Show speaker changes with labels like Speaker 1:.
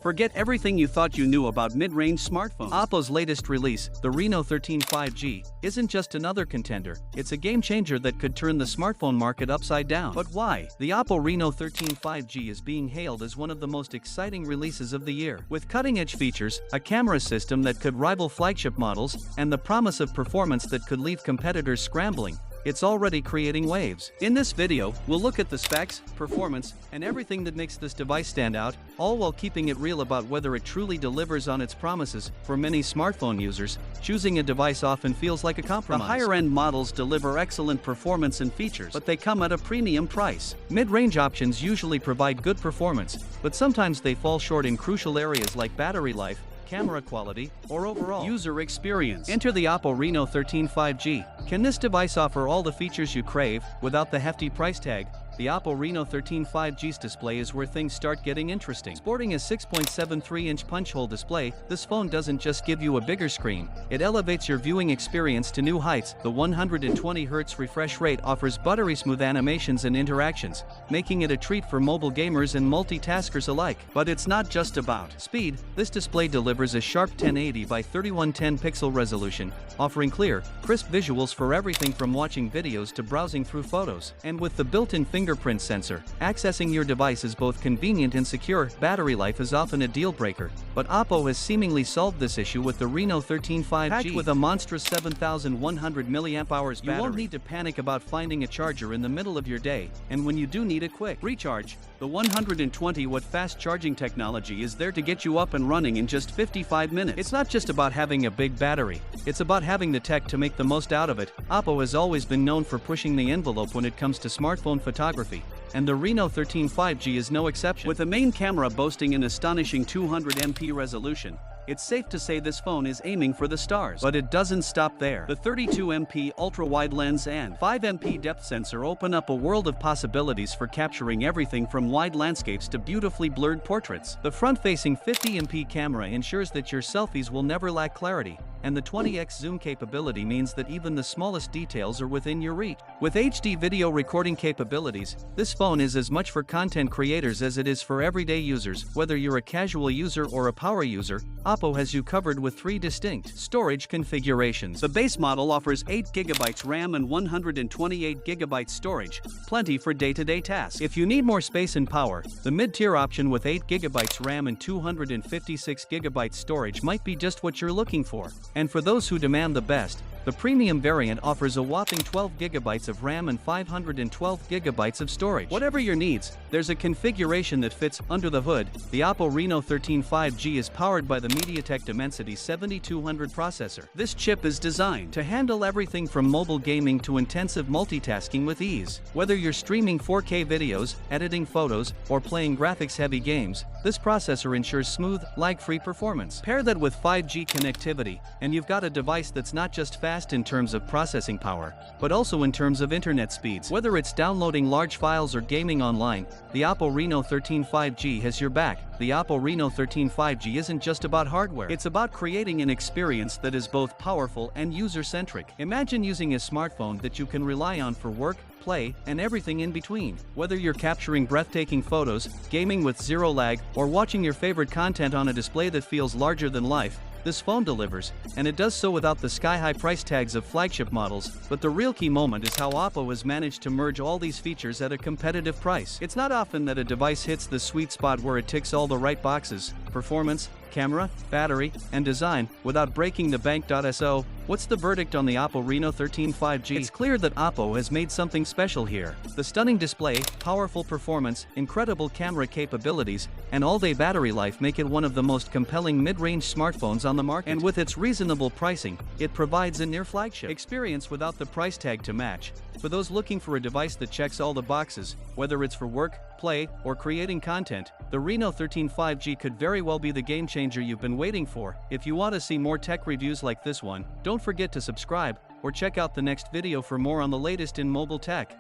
Speaker 1: Forget everything you thought you knew about mid-range smartphones. Oppo's latest release, the Reno 13 5G, isn't just another contender, it's a game changer that could turn the smartphone market upside down. But why? The Oppo Reno 13 5G is being hailed as one of the most exciting releases of the year. With cutting-edge features, a camera system that could rival flagship models, and the promise of performance that could leave competitors scrambling, it's already creating waves. In this video, we'll look at the specs, performance, and everything that makes this device stand out, all while keeping it real about whether it truly delivers on its promises. For many smartphone users, choosing a device often feels like a compromise. The higher-end models deliver excellent performance and features, but they come at a premium price. Mid-range options usually provide good performance, but sometimes they fall short in crucial areas like battery life, camera quality, or overall user experience. Enter the Oppo Reno 13 5G. Can this device offer all the features you crave, without the hefty price tag? The Oppo Reno 13 5G's display is where things start getting interesting. Sporting a 6.73-inch punch-hole display, this phone doesn't just give you a bigger screen, it elevates your viewing experience to new heights. The 120Hz refresh rate offers buttery-smooth animations and interactions, making it a treat for mobile gamers and multitaskers alike. But it's not just about speed. This display delivers a sharp 1080 by 3110 pixel resolution, offering clear, crisp visuals for everything from watching videos to browsing through photos. And with the built-in fingerprint sensor, accessing your device is both convenient and secure. Battery life is often a deal breaker, but Oppo has seemingly solved this issue with the Reno 13 5G. Packed with a monstrous 7,100 mAh battery, you won't need to panic about finding a charger in the middle of your day, and when you do need a quick recharge, the 120-watt fast charging technology is there to get you up and running in just 55 minutes. It's not just about having a big battery, it's about having the tech to make the most out of it. Oppo has always been known for pushing the envelope when it comes to smartphone photography, and the Reno 13 5G is no exception. With the main camera boasting an astonishing 200MP resolution, it's safe to say this phone is aiming for the stars. But it doesn't stop there. The 32MP ultra-wide lens and 5MP depth sensor open up a world of possibilities for capturing everything from wide landscapes to beautifully blurred portraits. The front-facing 50MP camera ensures that your selfies will never lack clarity, and the 20x zoom capability means that even the smallest details are within your reach. With HD video recording capabilities, this phone is as much for content creators as it is for everyday users. Whether you're a casual user or a power user, Oppo has you covered with 3 distinct storage configurations. The base model offers 8GB RAM and 128GB storage, plenty for day-to-day tasks. If you need more space and power, the mid-tier option with 8GB RAM and 256GB storage might be just what you're looking for. And for those who demand the best, the premium variant offers a whopping 12GB of RAM and 512GB of storage. Whatever your needs, there's a configuration that fits under the hood. The Oppo Reno 13 5G is powered by the MediaTek Dimensity 7200 processor. This chip is designed to handle everything from mobile gaming to intensive multitasking with ease. Whether you're streaming 4K videos, editing photos, or playing graphics-heavy games, this processor ensures smooth, lag-free performance. Pair that with 5G connectivity, and you've got a device that's not just fast in terms of processing power, but also in terms of internet speeds. Whether it's downloading large files or gaming online, the Oppo Reno 13 5G has your back. The Oppo Reno 13 5G isn't just about hardware, it's about creating an experience that is both powerful and user-centric. Imagine using a smartphone that you can rely on for work, play, and everything in between. Whether you're capturing breathtaking photos, gaming with zero lag, or watching your favorite content on a display that feels larger than life, this phone delivers, and it does so without the sky-high price tags of flagship models. But the real key moment is how Oppo has managed to merge all these features at a competitive price. It's not often that a device hits the sweet spot where it ticks all the right boxes: performance, camera, battery, and design, without breaking the bank. So, what's the verdict on the Oppo Reno 13 5G? It's clear that Oppo has made something special here. The stunning display, powerful performance, incredible camera capabilities, and all-day battery life make it one of the most compelling mid-range smartphones on the market. And with its reasonable pricing, it provides a near-flagship experience without the price tag to match. For those looking for a device that checks all the boxes, whether it's for work, play, or creating content, the Reno 13 5G could very well be the game changer you've been waiting for. If you want to see more tech reviews like this one, don't forget to subscribe, or check out the next video for more on the latest in mobile tech.